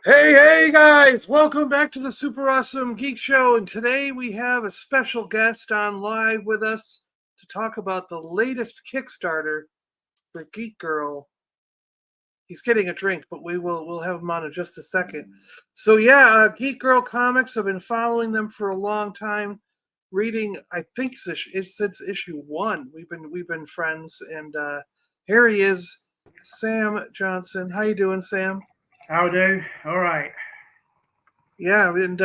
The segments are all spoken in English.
Hey guys, welcome back to the Super Awesome Geek Show. And today we have a special guest on live with us to talk about the latest Kickstarter for Geek-Girl. He's getting a drink, but we'll have him on in just a second. So yeah, Geek-Girl comics, I've been following them for a long time, reading I think since issue 1. We've been friends, and here he is, Sam Johnson. How you doing, Sam? How do? All right. Yeah, and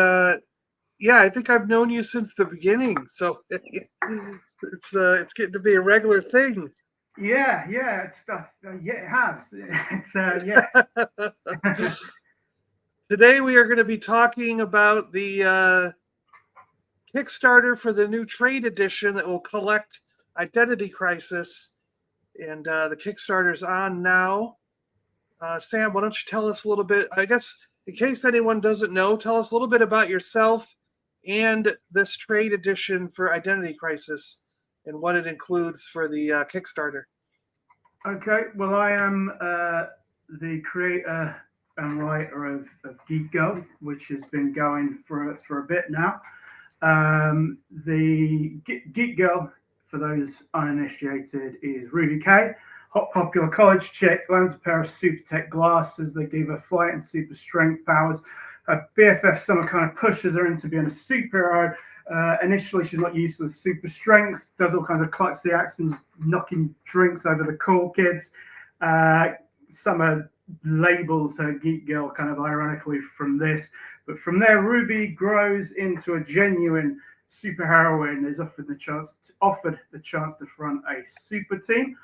yeah, I think I've known you since the beginning, so it's getting to be a regular thing. Yeah, it's stuff. Yeah, it has. It's yes. Today we are going to be talking about the Kickstarter for the new trade edition that will collect Identity Crisis, and the Kickstarter's on now. Sam, why don't you tell us a little bit? I guess in case anyone doesn't know, tell us a little bit about yourself and this trade edition for Identity Crisis and what it includes for the Kickstarter. Okay. Well, I am the creator and writer of Geek-Girl, which has been going for a bit now. The Geek-Girl, for those uninitiated, is Ruby K. Hot popular college chick, loans a pair of super tech glasses. They give her flight and super strength powers. Her BFF Summer kind of pushes her into being a superhero. Initially, she's not used to the super strength, does all kinds of klutzy actions, knocking drinks over the cool kids. Summer labels her Geek-Girl kind of ironically from this. But from there, Ruby grows into a genuine superheroine, is offered the chance to front a super team.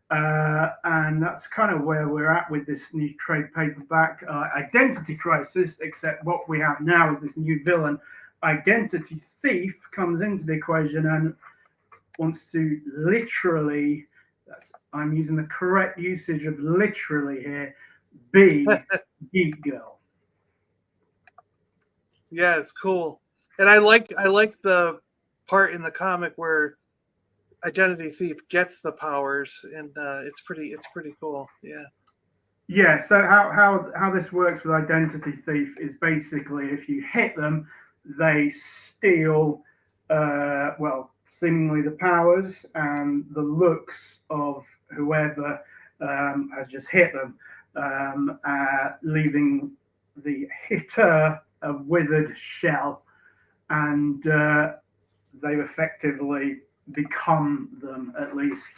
And that's kind of where we're at with this new trade paperback, Identity Crisis, except what we have now is this new villain. Identity Thief comes into the equation and wants to literally, I'm using the correct usage of literally here, be Geek-Girl. Yeah, it's cool, and I like the part in the comic where Identity Thief gets the powers, and it's pretty cool. Yeah. Yeah, so how this works with Identity Thief is basically if you hit them, they steal, seemingly the powers and the looks of whoever has just hit them, leaving the hitter a withered shell, and they've effectively become them at least.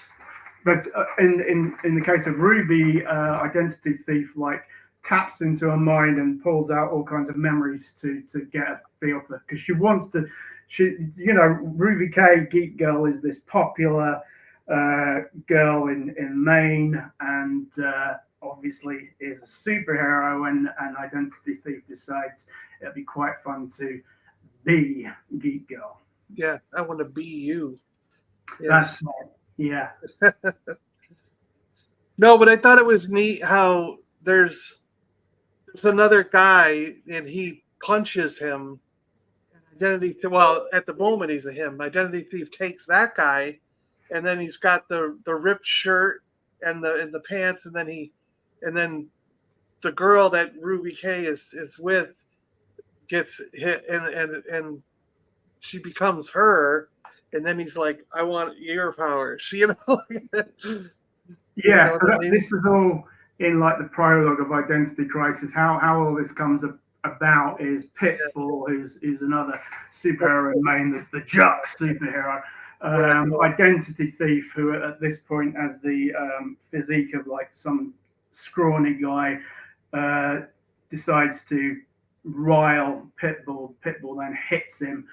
But in the case of Ruby, Identity Thief like taps into her mind and pulls out all kinds of memories to get a feel for because she wants to. Ruby K Geek-Girl is this popular girl in Maine and obviously is a superhero and Identity Thief decides it'd be quite fun to be Geek-Girl. Yeah, I want to be you. That's Yes. yeah. No, but I thought it was neat how there's another guy and he punches him. Well, at the moment he's a him. Identity Thief takes that guy, and then he's got the ripped shirt and the pants, and then the girl that Ruby K is with gets hit, and she becomes her, and then he's like, I want your powers, you know. You Yeah, know so what I mean? this is all in like the prologue of Identity Crisis. How all this comes about is Pitbull, who's another superhero in Maine, the Jock superhero. Right. Identity Thief, who at this point has the physique of like some scrawny guy, uh, decides to rile Pitbull. Pitbull then hits him.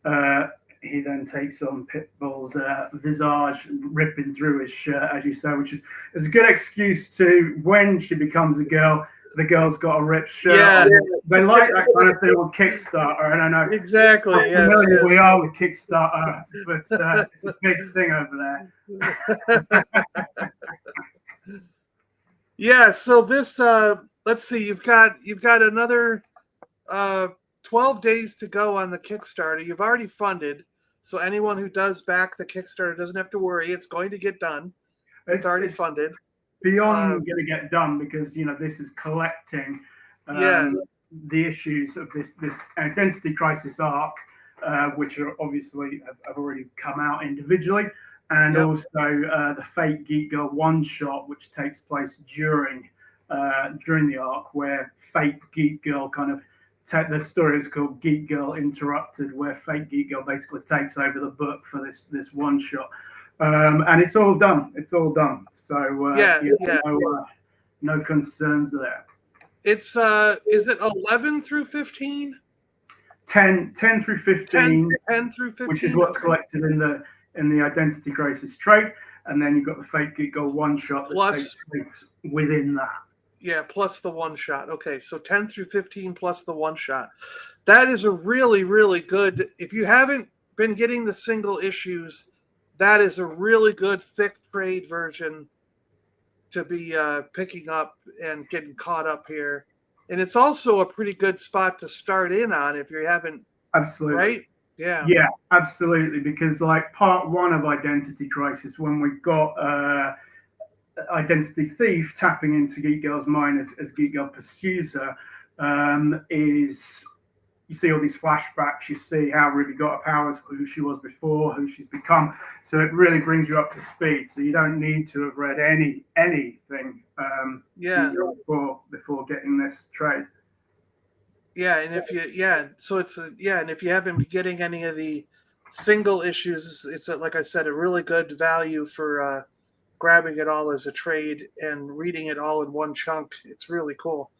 Uh, he then takes on Pitbull's visage, ripping through his shirt, as you say, which is a good excuse to when she becomes a girl, the girl's got a ripped shirt Yeah. on. They like that kind of thing with Kickstarter, and I know how Exactly. Yes. familiar we Yes. are with Kickstarter, but it's a big thing over there. Yeah. So this, let's see. You've got another uh, 12 days to go on the Kickstarter. You've already funded, so anyone who does back the Kickstarter doesn't have to worry. It's going to get done. It's already It's funded. Uh, beyond going to get done because this is collecting Yeah. The issues of this identity crisis arc, which are obviously have already come out individually, and Yep. also the Fake Geek-Girl one shot, which takes place during the arc, where Fake Geek-Girl kind of the story is called Geek-Girl Interrupted, where Fake Geek-Girl basically takes over the book for this one shot, and it's all done. It's all done. So Yeah. no concerns there. It's is it 11 through 15? 10 through 15, 10 through which is 15. what's Okay. collected in the Identity Crisis trade, and then you've got the Fake Geek-Girl one shot that Plus, takes place within that. yeah, plus the one shot. Okay, so 10 through 15 plus the one shot. That is a really, really good. If you haven't been getting the single issues, that is a really good thick trade version to be picking up and getting caught up here. And it's also a pretty good spot to start in on if you haven't, Absolutely. right? Yeah. Yeah, absolutely. Because like part one of Identity Crisis, when we got Identity Thief tapping into Geek Girl's mind as Geek Girl pursues her, is you see all these flashbacks, you see how Ruby got her powers, who she was before, who she's become. So it really brings you up to speed. So you don't need to have read anything before getting this trade. Yeah, and if you and if you haven't been getting any of the single issues, it's like I said, a really good value for grabbing it all as a trade and reading it all in one chunk. It's really cool.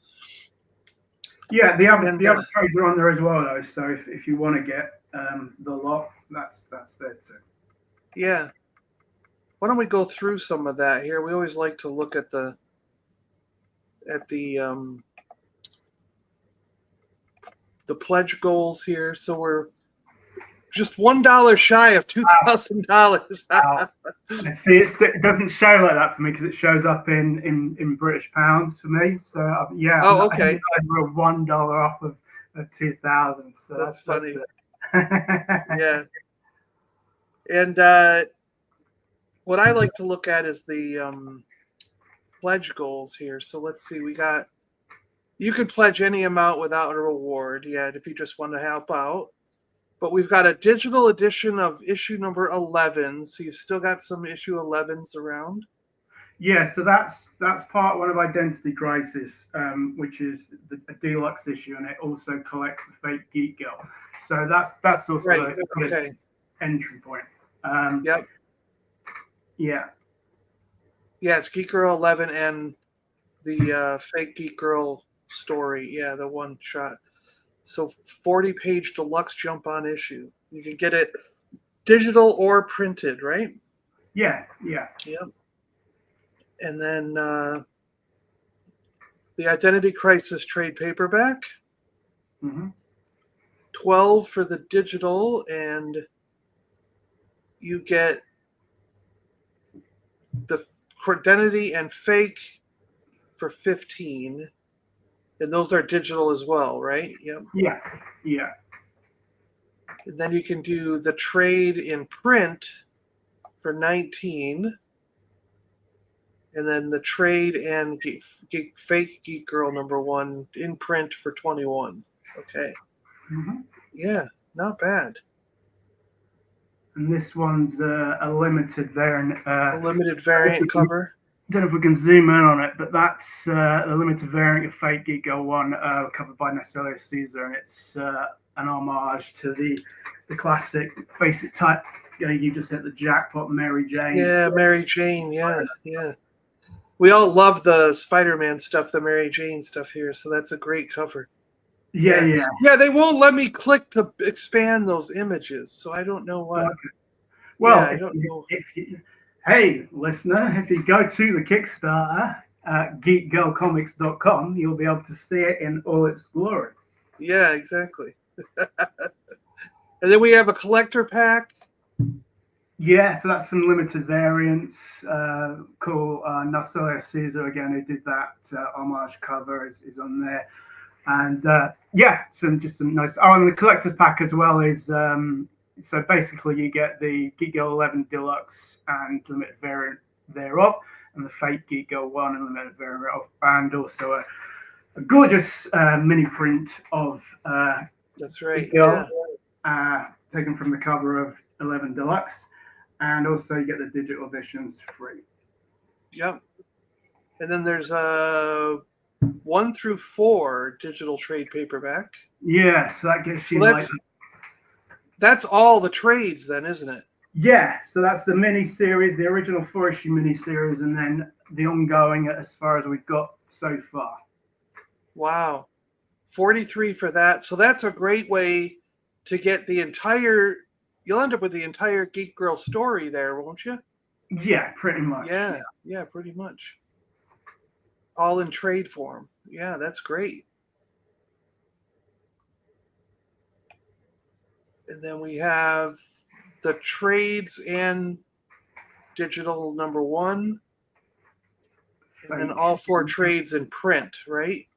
Yeah, the other trades are on there as well, though. So if you want to get the lot, that's there too. Yeah. Why don't we go through some of that here? We always like to look at the pledge goals here. So we're just $1 shy of $2,000. Wow. See, it doesn't show like that for me because it shows up in British pounds for me. So yeah, oh, okay. we're $1 off of 2,000. So that's funny. Yeah. And what I like to look at is the pledge goals here. So let's see, you can pledge any amount without a reward yet if you just want to help out. But we've got a digital edition of issue number 11. So you've still got some issue 11s around. Yeah, so that's part one of Identity Crisis, which is a deluxe issue, and it also collects the Fake Geek-Girl. So that's also right. a good entry point. Yep. Yeah. Yeah, it's Geek-Girl 11 and the Fake Geek-Girl story. Yeah, the one shot. So 40-page deluxe jump-on issue. You can get it digital or printed, right? Yeah. Yep. And then the Identity Crisis trade paperback. Mm-hmm. 12 for the digital, and you get the Identity and Fake for 15. And those are digital as well, right? Yep. Yeah. And then you can do the trade in print for 19. And then the trade and Fake Geek-Girl number 1 in print for 21. Okay. Mm-hmm. Yeah, not bad. And this one's a limited variant. A limited variant cover. I don't know if we can zoom in on it, but that's the limited variant of Fake Geek-Girl 1, covered by Narcellus Caesar, and it's an homage to the classic Face It type. You just hit the jackpot, Mary Jane. Yeah, Mary Jane. Yeah. We all love the Spider-Man stuff, the Mary Jane stuff here, so that's a great cover. Yeah. They won't let me click to expand those images, so I don't know what. Okay. Well, I don't know. Hey, listener, if you go to the Kickstarter at geekgirlcomics.com, you'll be able to see it in all its glory. Yeah, exactly. And then we have a collector pack. Yeah, so that's some limited variants. Cool. Narcellus Caesar, again, who did that homage cover, is on there. And just some nice. Oh, and the collector's pack as well is so basically you get the Geek-Girl 11 Deluxe and limited variant thereof, and the Fake Geek-Girl 1 and limited variant thereof, and also a gorgeous mini print of That's right. Geek-Girl, Yeah. taken from the cover of 11 Deluxe, and also you get the digital editions free. Yep. And then there's 1 through 4 digital trade paperback. Yeah, so that gets So you like, that's all the trades then, isn't it? yeah, so that's the mini series, the original 4-issue mini series, and then the ongoing as far as we've got so far. Wow. 43 for that. So that's a great way to get the entire, you'll end up with the entire Geek-Girl story there, won't you? Yeah, pretty much. Yeah. Yeah, pretty much. All in trade form. Yeah, that's great. And then we have the trades and digital #1, and then all 4 trades in print, right?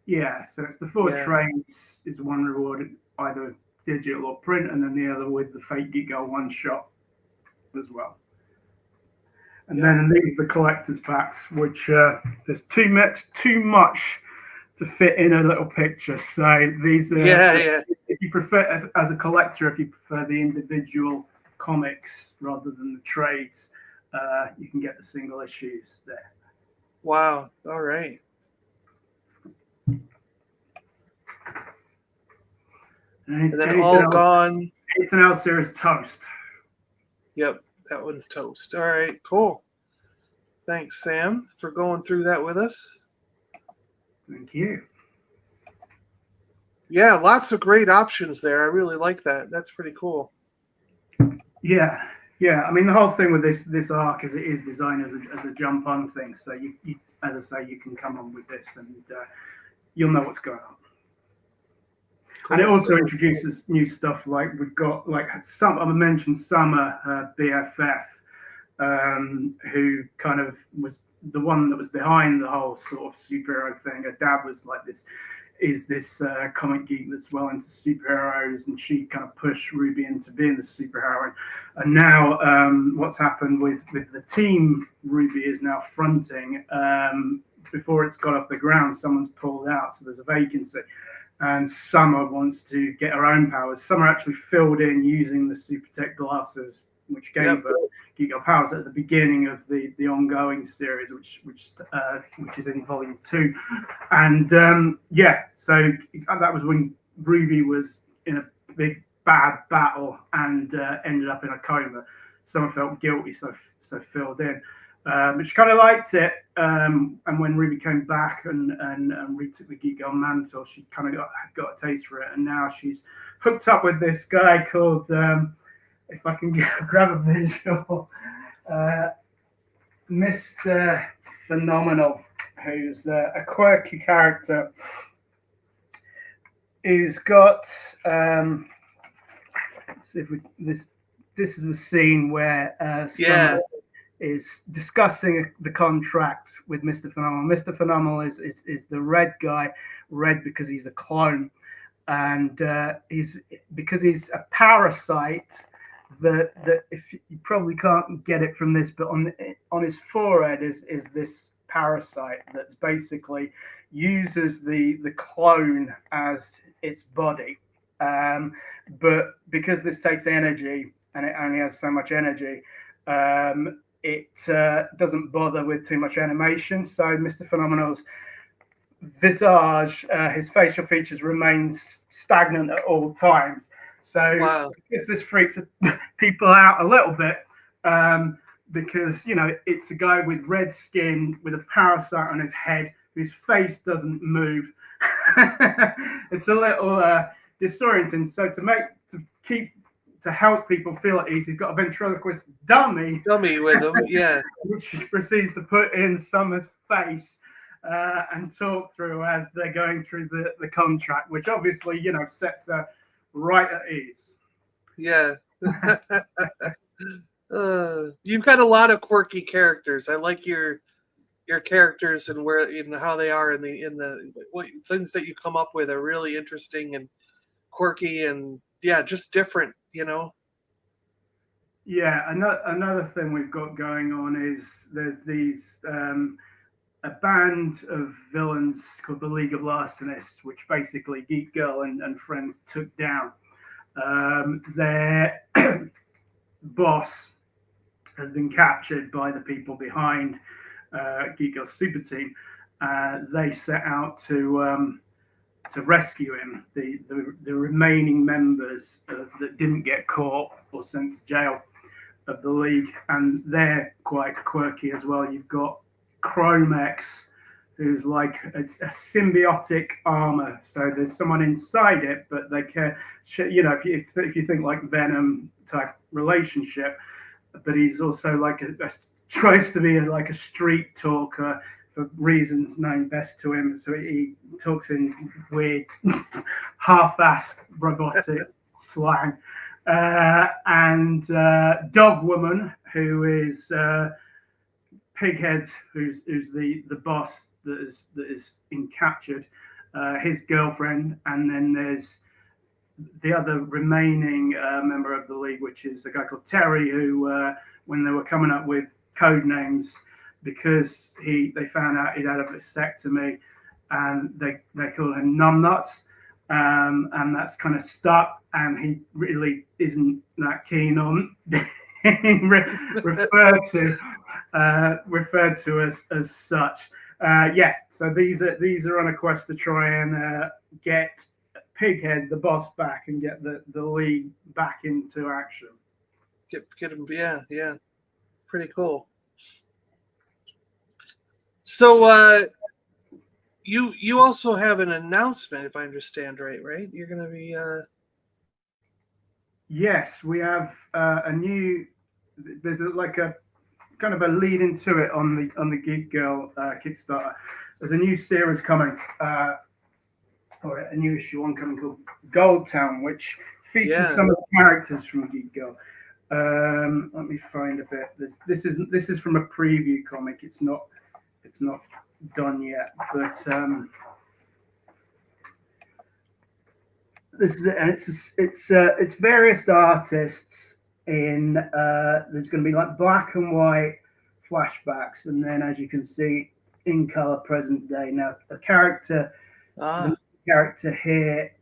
Yeah, so it's the 4 Yeah. trades is one rewarded either digital or print, and then the other with the fake Geek-Girl one shot as well. And then these are the collector's packs, which there's too much to fit in a little picture. So these are, Yeah. if you prefer, as a collector, if you prefer the individual comics rather than the trades, you can get the single issues there. Wow. All right. And then Anything all else? gone. Anything else there is toast. Yep, that one's toast. All right, cool. Thanks, Sam, for going through that with us. Thank you. Yeah, lots of great options there. I really like that. That's pretty cool. Yeah, yeah. I mean, the whole thing with this arc is it is designed as a jump on thing. So you, as I say, you can come on with this and you'll know what's going on. Cool. And it also introduces new stuff like we've got like some. I mentioned Summer BFF, who kind of was the one that was behind the whole sort of superhero thing. Her dad was like this comic geek that's well into superheroes, and she kind of pushed Ruby into being the superhero. And now what's happened with the team Ruby is now fronting, before it's got off the ground, someone's pulled out, so there's a vacancy. And Summer wants to get her own powers. Summer actually filled in using the Super Tech glasses, which gave her Geek-Girl powers at the beginning of the ongoing series, which is in volume 2. And so that was when Ruby was in a big bad battle and ended up in a coma. Summer felt guilty, so filled in. But she kind of liked it, and when Ruby came back and retook the Geek-Girl mantle, she kind of got a taste for it, and now she's hooked up with this guy called, if I can grab a visual, Mr. Phenomenal, who's a quirky character who's got. Let's see if this is a scene where Summer is discussing the contract with Mr. Phenomenal. Mr. Phenomenal is the red guy, red because he's a clone, and because he's a parasite. That if you probably can't get it from this, but on his forehead is this parasite that's basically uses the clone as its body, but because this takes energy and it only has so much energy, it doesn't bother with too much animation. So Mr. Phenomenal's visage, his facial features remains stagnant at all times. So because this freaks people out a little bit, because it's a guy with red skin with a parasite on his head whose face doesn't move. It's a little disorienting. So to help people feel at ease, he's got a ventriloquist dummy with him, which he proceeds to put in Summer's face and talk through as they're going through the contract, which obviously sets her right at ease. Yeah. You've got a lot of quirky characters. I like your characters and how they are in the what things that you come up with are really interesting and quirky and just different. Yeah, another thing we've got going on is there's these a band of villains called the League of Larcenists, which basically Geek-Girl and friends took down. Their boss has been captured by the people behind Geek-Girl's super team. They set out to rescue him. The remaining members that didn't get caught or sent to jail of the League, and they're quite quirky as well. You've got Chromex, who's like a symbiotic armor. So there's someone inside it, but they can, if you think like Venom type relationship, but he's also like tries to be like a street talker for reasons known best to him. So he talks in weird, half-assed robotic slang. And Dog Woman, who is Pighead, who's the boss that is in captured, his girlfriend, and then there's the other remaining member of the League, which is a guy called Terry, who when they were coming up with code names, because they found out he'd had a vasectomy, and they call him Numbnuts, and that's kind of stuck, and he really isn't that keen on being referred to as such. So these are on a quest to try and get Pighead, the boss, back and get the League back into action. Get him, yeah, pretty cool. So you also have an announcement, if I understand right? You're going to be Yes, we have a new. There's a kind of a lead into it on the Geek-Girl Kickstarter. There's a new series coming, or a new issue one coming called Gold Town, which features some of the characters from Geek-Girl. Let me find a bit. This is from a preview comic. It's not done yet, but this is it, and it's various artists in. There's going to be like black and white flashbacks, and then, as you can see, in color present day. Now, the character here,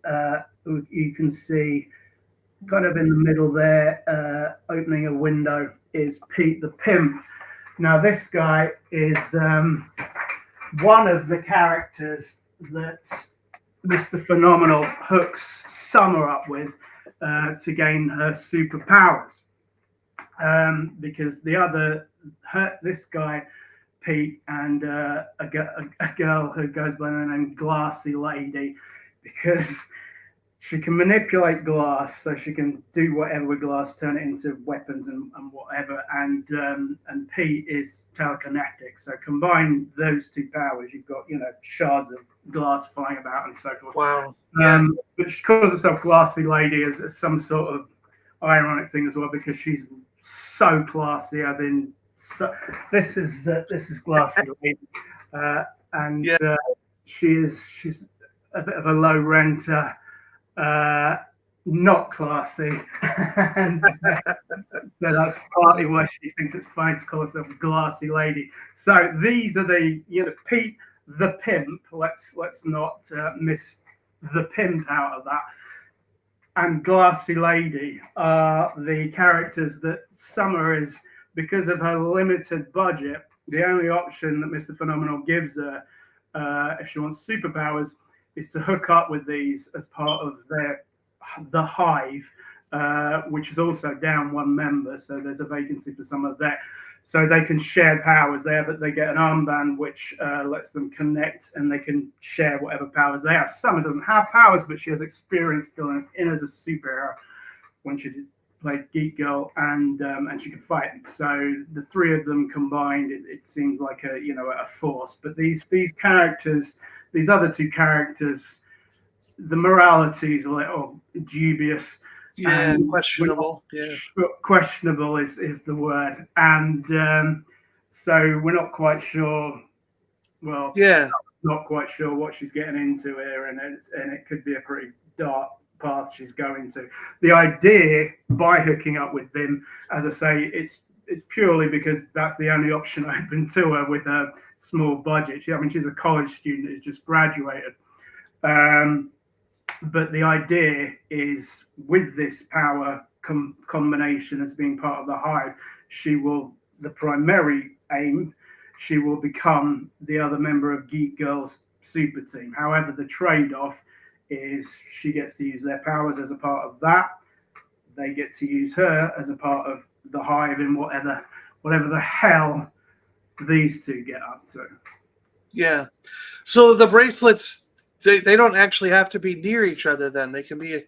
you can see kind of in the middle there, opening a window, is Pete the Pimp. Now, this guy is one of the characters that Mr. Phenomenal hooks Summer up with to gain her superpowers. Because this guy, Pete, and a girl who goes by the name Glassy Lady, because she can manipulate glass, so she can do whatever with glass, turn it into weapons and whatever. And Pete is telekinetic. So combine those two powers, you've got shards of glass flying about and so forth. Wow. But she calls herself Glassy Lady as some sort of ironic thing as well, because she's so classy. As in, this is Glassy Lady, and she's a bit of a low renter. Not classy, and so that's partly why she thinks it's fine to call herself Glassy Lady. So these are the Pete the Pimp. Let's not miss the pimp out of that. And Glassy Lady are the characters that Summer is, because of her limited budget, the only option that Mr. Phenomenal gives her if she wants superpowers is to hook up with these as part of the Hive, which is also down one member. So there's a vacancy for some of that. So they can share powers there, but they get an armband which lets them connect, and they can share whatever powers they have. Summer doesn't have powers, but she has experience filling in as a superhero when she played Geek-Girl, and she can fight. So the three of them combined, it seems like a force. But these characters, these other two characters, the morality is a little dubious. Yeah, questionable. Yeah, questionable is the word, and so we're not quite sure. Well, not quite sure what she's getting into here, and it could be a pretty dark path she's going to. The idea by hooking up with them, as I say, it's purely because that's the only option open to her with her small budget. She's a college student who's just graduated. But the idea is, with this power combination as being part of the hive, the primary aim, she will become the other member of Geek-Girl's super team. However, the trade-off is she gets to use their powers as a part of that. They get to use her as a part of the hive in whatever the hell these two get up to. Yeah. So the bracelets, they don't actually have to be near each other then. They can be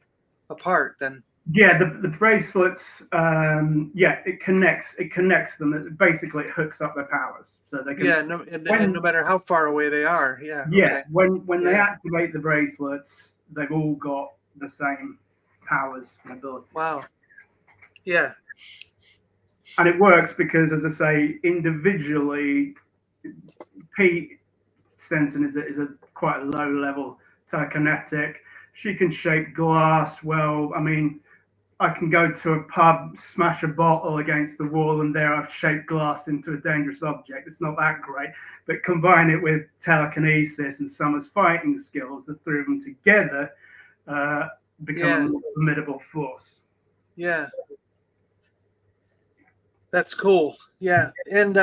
apart then. Yeah, the bracelets, it connects them. It hooks up their powers. So they can. Yeah, and no matter how far away they are. Yeah. Yeah, Okay. when they activate the bracelets, they've all got the same powers and abilities. Wow. Yeah. And it works because, as I say, individually, Pete Stenson is a quite a low level telekinetic. She can shape glass well. I mean, I can go to a pub, smash a bottle against the wall, and there I've shaped glass into a dangerous object. It's not that great, but combine it with telekinesis and Summer's fighting skills, the three of them together become a formidable force. Yeah. That's cool. Yeah. And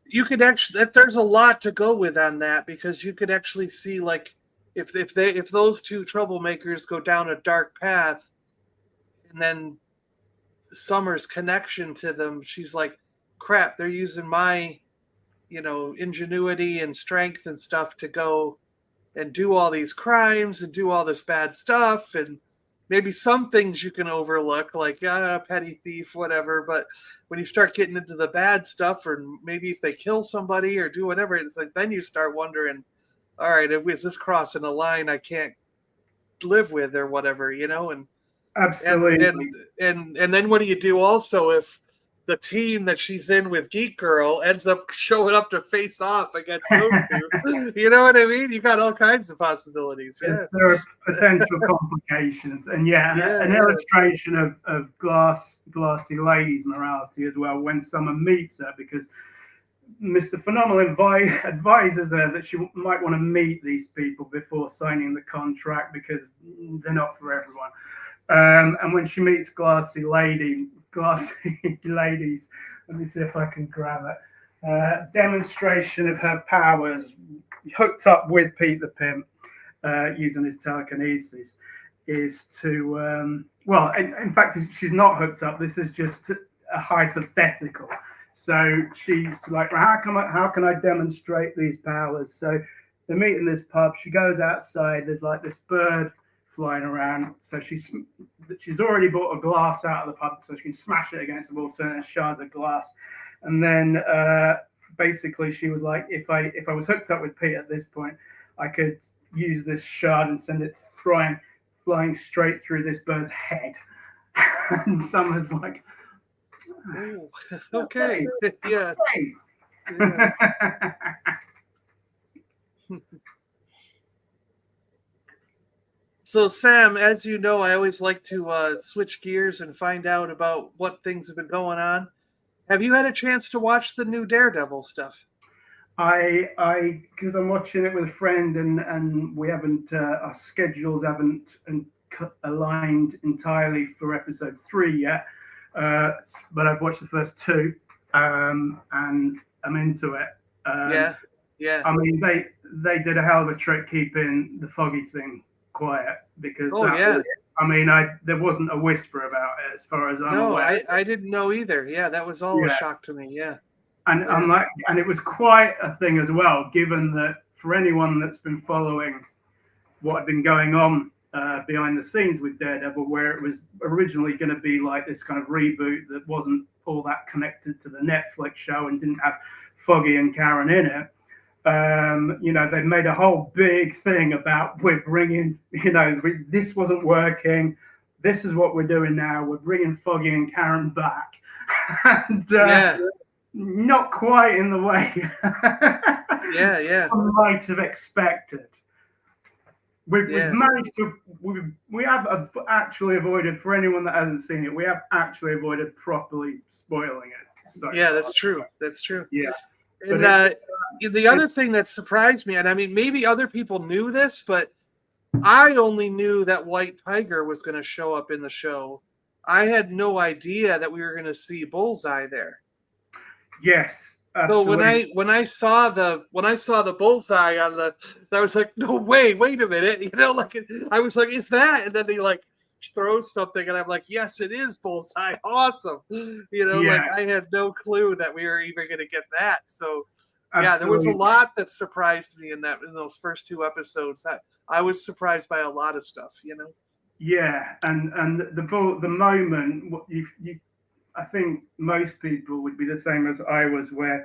you could actually, there's a lot to go with on that, because you could actually see, like, if those two troublemakers go down a dark path, and then Summer's connection to them, she's like, crap, they're using my, ingenuity and strength and stuff to go and do all these crimes and do all this bad stuff. And maybe some things you can overlook, like petty thief, whatever. But when you start getting into the bad stuff, or maybe if they kill somebody or do whatever, it's like, then you start wondering, all right, is this crossing a line I can't live with or whatever, and absolutely. And then what do you do also if the team that she's in with Geek-Girl ends up showing up to face off against those two? You know what I mean? You got all kinds of possibilities. Yeah. There are potential complications. And an illustration of glassy lady's morality as well when Summer meets her, because Mr. Phenomenal advises her that she might want to meet these people before signing the contract, because they're not for everyone. And when she meets glassy ladies, let me see if I can grab it. Demonstration of her powers, hooked up with Pete the Pimp, using his telekinesis, is to in fact, she's not hooked up. This is just a hypothetical. So she's like, how can I demonstrate these powers? So they meet in this pub. She goes outside. There's like this bird flying around. So she's already bought a glass out of the pub, so she can smash it against the wall, turn shards of glass. And then basically she was like, if I was hooked up with Pete at this point, I could use this shard and send it flying straight through this bird's head. And Summer's like, ooh, okay. Yeah. So, Sam, as you know, I always like to switch gears and find out about what things have been going on. Have you had a chance to watch the new Daredevil stuff? Because I'm watching it with a friend, and we haven't, our schedules haven't aligned entirely for episode 3 yet. But I've watched the first 2, and I'm into it. Yeah. I mean, they did a hell of a trick keeping the Foggy thing quiet, because there wasn't a whisper about it as far as I'm aware. I didn't know either. Yeah, that was all a shock to me. Yeah. And I'm like, and it was quite a thing as well, given that for anyone that's been following what had been going on behind the scenes with Daredevil, where it was originally going to be like this kind of reboot that wasn't all that connected to the Netflix show and didn't have Foggy and Karen in it. They made a whole big thing about, we're bringing, this wasn't working. This is what we're doing now. We're bringing Foggy and Karen back. And not quite in the way some might have expected. We've managed to, we have actually avoided, for anyone that hasn't seen it, we have actually avoided properly spoiling it. So yeah, that's true. That's true. Yeah. And the other thing that surprised me, and I mean, maybe other people knew this, but I only knew that White Tiger was going to show up in the show. I had no idea that we were going to see Bullseye there. Yes, So absolutely. when I saw the bullseye on the, I was like, no way, wait a minute, like I was like, it's that, and then they like throws something, and I'm like, yes, it is Bullseye, awesome, like Yeah, I had no clue that we were even going to get that. So yeah, there was a absolutely. lot that surprised me in those first two episodes. That I was surprised by a lot of stuff. Yeah, and the moment I think most people would be the same as I was, where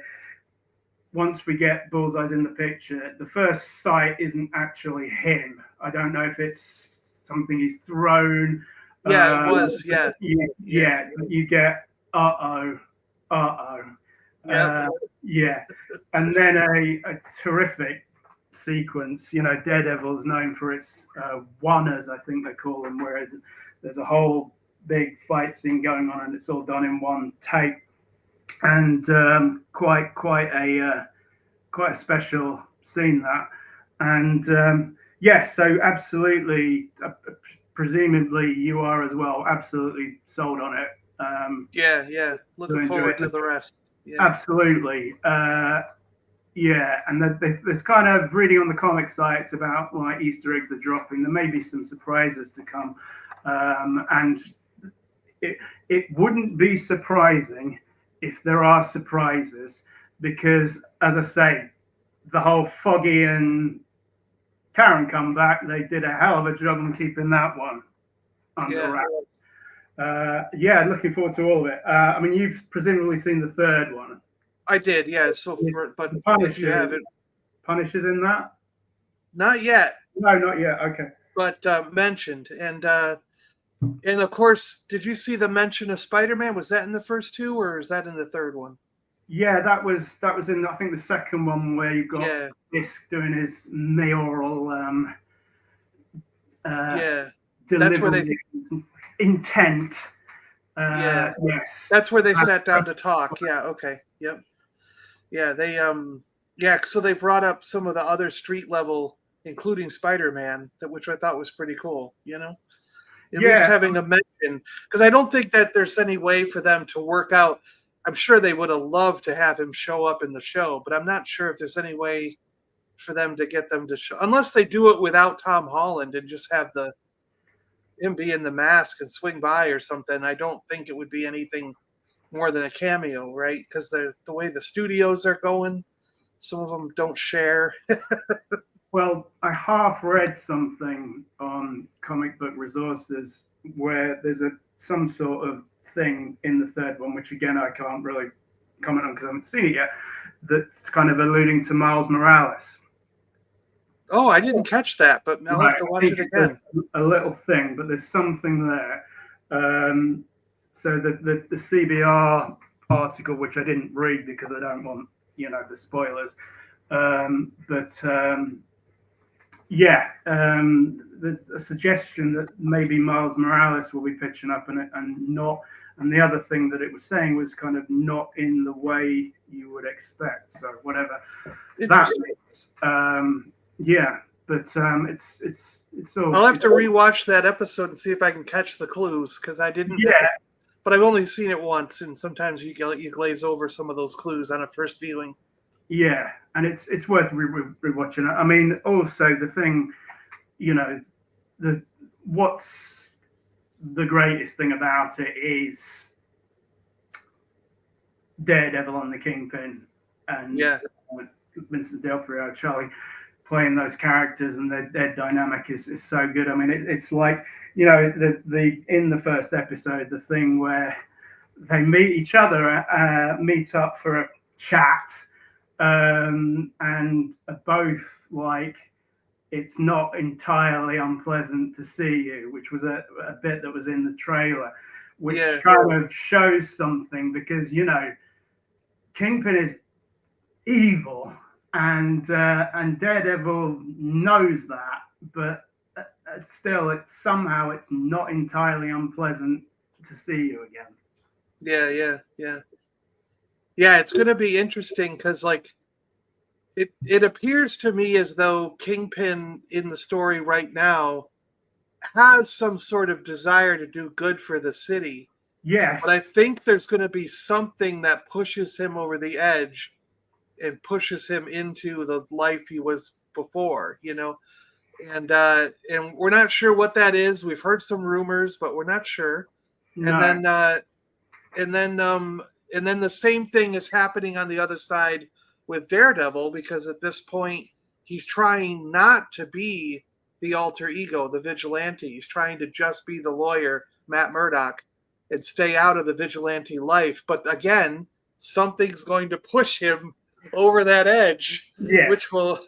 once we get Bullseye's in the picture, the first sight isn't actually him. I don't know if it's something he's thrown. Yeah, it Uh, was. Yeah, yeah, yeah, you get uh oh, yep, yeah, and then a terrific sequence. Daredevil's known for its oneers, I think they call them, where there's a whole big fight scene going on, and it's all done in one take, and quite a special scene that, and yeah, so absolutely, presumably you are as well, absolutely sold on it. yeah. To Looking enjoy forward it, to the rest. Yeah, absolutely. Yeah, and there's kind of reading on the comic sites about like Easter eggs that are dropping. There may be some surprises to come, and it wouldn't be surprising if there are surprises, because, as I say, the whole Foggy and Karen comeback, they did a hell of a job on keeping that one under yeah. wraps. Yeah, looking forward to all of it. I mean, you've presumably seen the third one. I did. Yeah. So, but The if you haven't, Punisher's in that? not yet, No, not yet. Okay. but mentioned, and of course, did you see the mention of Spider-Man? Was that in the first two, or is that in the third one? Yeah, that was in, I think, the second one, where you've got Yeah, Fisk doing his mayoral uh, yeah. That's where they, delivery intent. yeah, Yes. that's where they sat down to talk. Yeah. Okay. Yep. Yeah. Yeah. So they brought up some of the other street level, including Spider-Man, which I thought was pretty cool. At least Yeah, having a mention, because I don't think that there's any way for them to work out. I'm sure they would have loved to have him show up in the show, but I'm not sure if there's any way for them to get them to show, unless they do it without Tom Holland and just have him be in the mask and swing by or something. I don't think it would be anything more than a cameo, right? Because the way the studios are going, some of them don't share. well, I half read something on Comic Book Resources where there's some sort of thing in the third one, which again I can't really comment on because I haven't seen it yet, that's kind of alluding to Miles Morales. Oh, I didn't catch that, but I'll have Right, to I watch think it it's again. a little thing, but there's something there. So the CBR article, which I didn't read because I don't want the spoilers, but yeah, there's a suggestion that maybe Miles Morales will be pitching up, and not. And the other thing that it was saying was kind of not in the way you would expect. So whatever that is, yeah. But it's all. I'll have to rewatch that episode and see if I can catch the clues because I didn't. Yeah, But I've only seen it once, and sometimes you glaze over some of those clues on a first viewing. yeah, and it's worth rewatching it. I mean, also the thing, the what's the greatest thing about it is Daredevil and the Kingpin, and Yeah, Vincent D'Onofrio, Charlie, playing those characters, and their dynamic is so good. I mean, it's like the in the first episode, the thing where they meet each other, meet up for a chat, and both like it's not entirely unpleasant to see you, which was a bit that was in the trailer, which yeah, kind of shows something, because Kingpin is evil, and Daredevil knows that, but still, it's not entirely unpleasant to see you again. yeah. Yeah, it's going to be interesting because, like, it appears to me as though Kingpin in the story right now has some sort of desire to do good for the city. But I Yes. think there's going to be something that pushes him over the edge and pushes him into the life he was before, and we're not sure what that is. We've heard some rumors, but we're not sure. And No. then and then um and then the same thing is happening on the other side with Daredevil, because at this point he's trying not to be the alter ego, the vigilante. He's trying to just be the lawyer, Matt Murdock, and stay out of the vigilante life. But again, something's going to push him over that edge, which Yes. will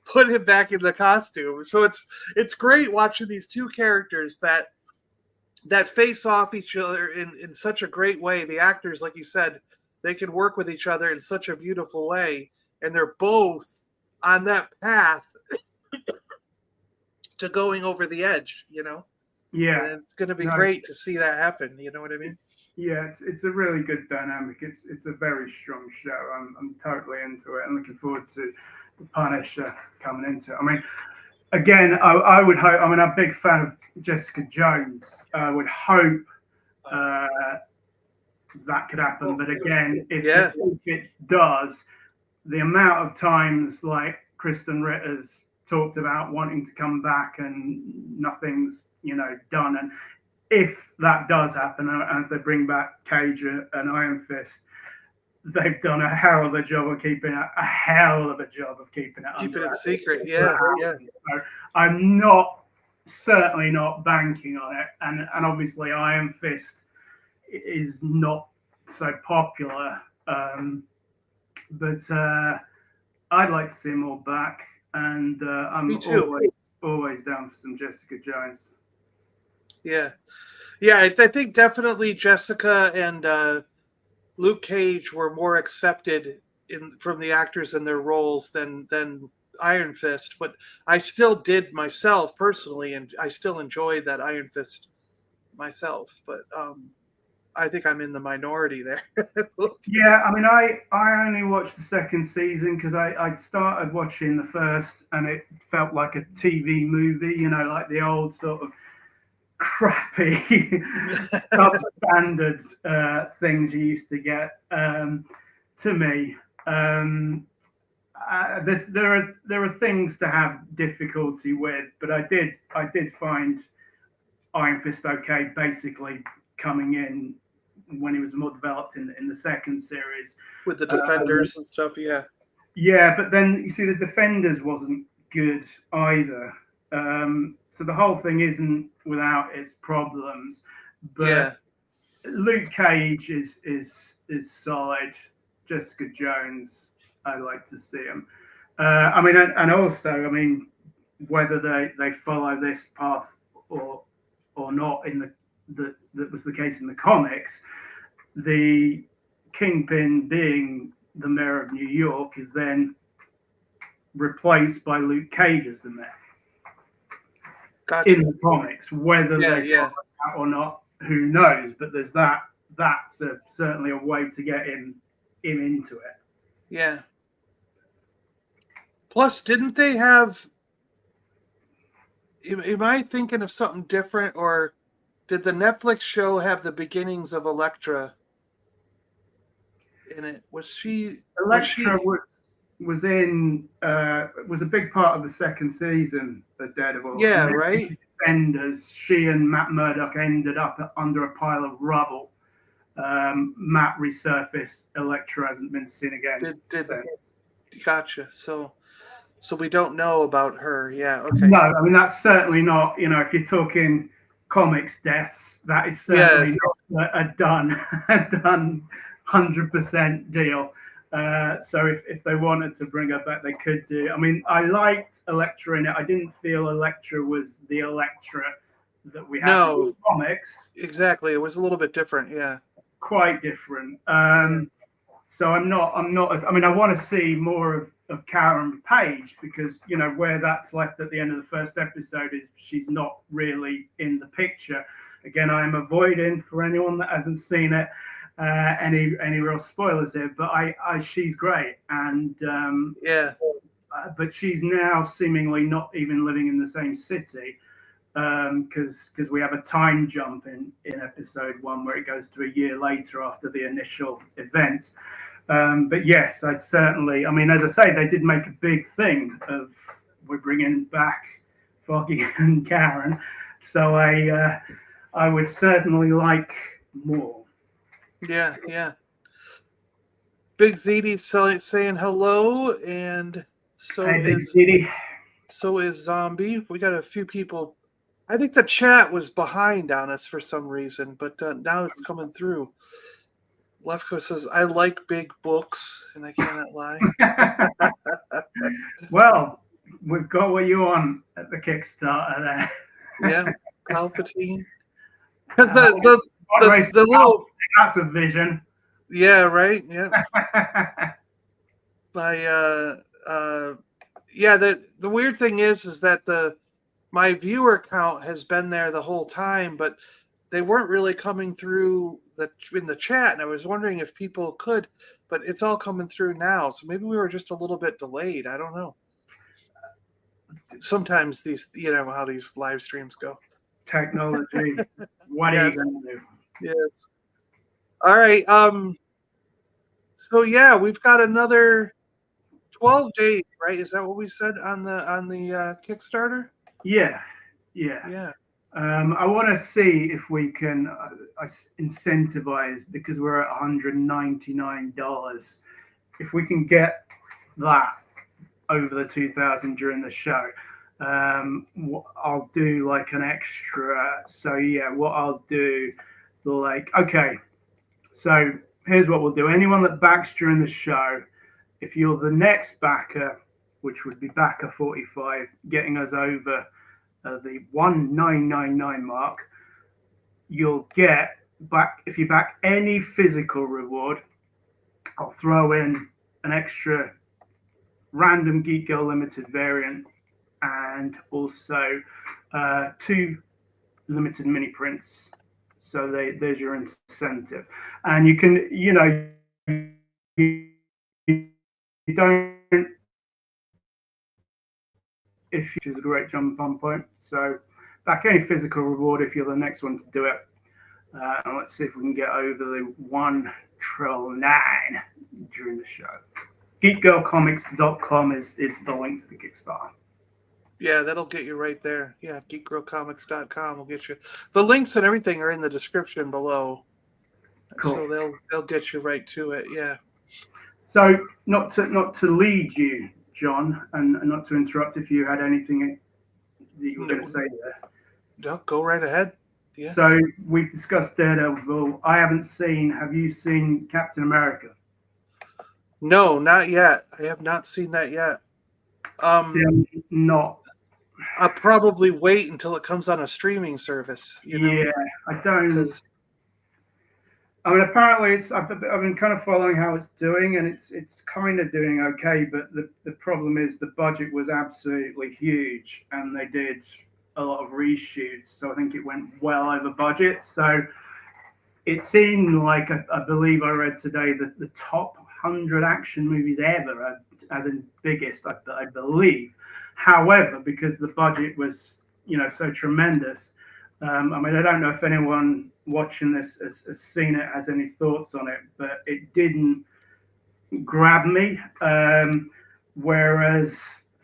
put him back in the costume. So it's great watching these two characters that face off each other in such a great way. The actors, like you said, they can work with each other in such a beautiful way, and they're both on that path to going over the edge, Yeah. and it's going to be No. great to see that happen. You know what I mean? Yeah, it's a really good dynamic. It's a very strong show. I'm totally into it and looking forward to the Punisher coming into it. I mean, again, I would hope. I mean, I'm a big fan of Jessica Jones. I would hope uh, that could happen. But again, Yeah, if it does, the amount of times like Kristen Ritter's talked about wanting to come back and nothing's done, and if that does happen, and if they bring back Cage and Iron Fist, they've done a hell of a job of keeping it, a hell of a job of keeping it keeping under it wraps. secret. Yeah, yeah, So I'm not certainly not banking on it, and obviously Iron Fist is not so popular, but I'd like to see them all back, and me I'm too. always down for some Jessica Jones. Yeah, yeah. I think definitely Jessica and Luke Cage were more accepted in from the actors in their roles than Iron Fist, but I still did myself personally, and I still enjoyed that Iron Fist myself. But I think I'm in the minority there. Yeah, I mean, I only watched the second season because I started watching the first and it felt like a TV movie, like the old sort of crappy substandard things you used to get. To me, there are things to have difficulty with, but I did find Iron Fist okay, basically coming in when he was more developed in the second series. With the Um, Defenders and stuff. Yeah, yeah, but then you see the Defenders wasn't good either. So the whole thing isn't without its problems, yeah, but Luke Cage is solid. Jessica Jones, I like to see him. I mean, and also, I mean, whether they follow this path or not that was the case in the comics. The Kingpin being the mayor of New York is then replaced by Luke Cage as the mayor gotcha. in the comics. Whether Yeah, they follow yeah, that or not, who knows? But there's that. That's certainly a way to get him into it. yeah. Plus, didn't they have? Am I thinking of something different, or did the Netflix show have the beginnings of Elektra in it? Was she? Was Elektra she? was a big part of the second season of Daredevil, Yeah, and then in right. the Defenders, she and Matt Murdock ended up under a pile of rubble. Matt resurfaced. Elektra hasn't been seen again. Did gotcha. So we don't know about her. Yeah. Okay. No, I mean that's certainly not. If you're talking comics deaths, that is Yeah. certainly not a done, a done 100% deal. So if they wanted to bring her back, they could do. I mean, I liked Elektra in it. I didn't feel Elektra was the Elektra that we had in the No. comics. Exactly. It was a little bit different. Yeah. Quite different. Yeah. So I'm not as. I mean, I want to see more of Karen Page because where that's left at the end of the first episode is she's not really in the picture. Again, I am avoiding for anyone that hasn't seen it. any real spoilers here, but she's great, and Yeah. but she's now seemingly not even living in the same city, because we have a time jump in episode 1 where it goes to a year later after the initial events. But yes, I'd certainly. I mean, as I say, they did make a big thing of we're bringing back Foggy and Karen, so I would certainly like more. Yeah. Yeah. Big ZD's saying hello, and so Hey, Big is Diddy. Zombie. We got a few people. I think the chat was behind on us for some reason, but now it's coming through. Lefko says, "I like big books, and I cannot lie." Well, we've got what you want at the Kickstarter there. Yeah, Palpatine. Because the little, that's a vision. yeah, right, yeah. Yeah. The weird thing is that my viewer count has been there the whole time, but they weren't really coming through in the chat, and I was wondering if people could, but it's all coming through now. So maybe we were just a little bit delayed. I don't know. Sometimes these, how these live streams go. Technology. What are you going to do? Yes. All right. So yeah, we've got another 12 days, right? Is that what we said on the Kickstarter? Yeah. I want to see if we can incentivize, because we're at $199. If we can get that over the 2,000 during the show, I'll do like an extra. So yeah, what I'll do, okay. So here's what we'll do. Anyone that backs during the show, if you're the next backer, which would be backer 45, getting us over the 1999 mark, you'll get back, if you back any physical reward, I'll throw in an extra random Geek-Girl limited variant, and also 2 limited mini prints. So there's your incentive. And you can, you don't, which is a great jump on point. So back any physical reward if you're the next one to do it. And let's see if we can get over the 1,999,000 during the show. Geekgirlcomics.com is the link to the Kickstarter. Yeah, that'll get you right there. Yeah, geekgirlcomics.com will get you. The links and everything are in the description below. Cool. So they'll get you right to it. Yeah. So not to lead you, John, and not to interrupt if you had anything that you were going to say there. No, go right ahead. Yeah. So we've discussed Daredevil. I haven't seen. Have you seen Captain America? No, not yet. I have not seen that yet. See, I'm not. I'll probably wait until it comes on a streaming service. Yeah, I don't. I mean, apparently I've been kind of following how it's doing, and it's kind of doing okay. But the problem is the budget was absolutely huge, and they did a lot of reshoots. So I think it went well over budget. So it seemed like, I believe I read today that the top 100 action movies ever, as in biggest, I believe. However, because the budget was, so tremendous, I mean, I don't know if anyone watching this has seen it, has any thoughts on it, but it didn't grab me. Whereas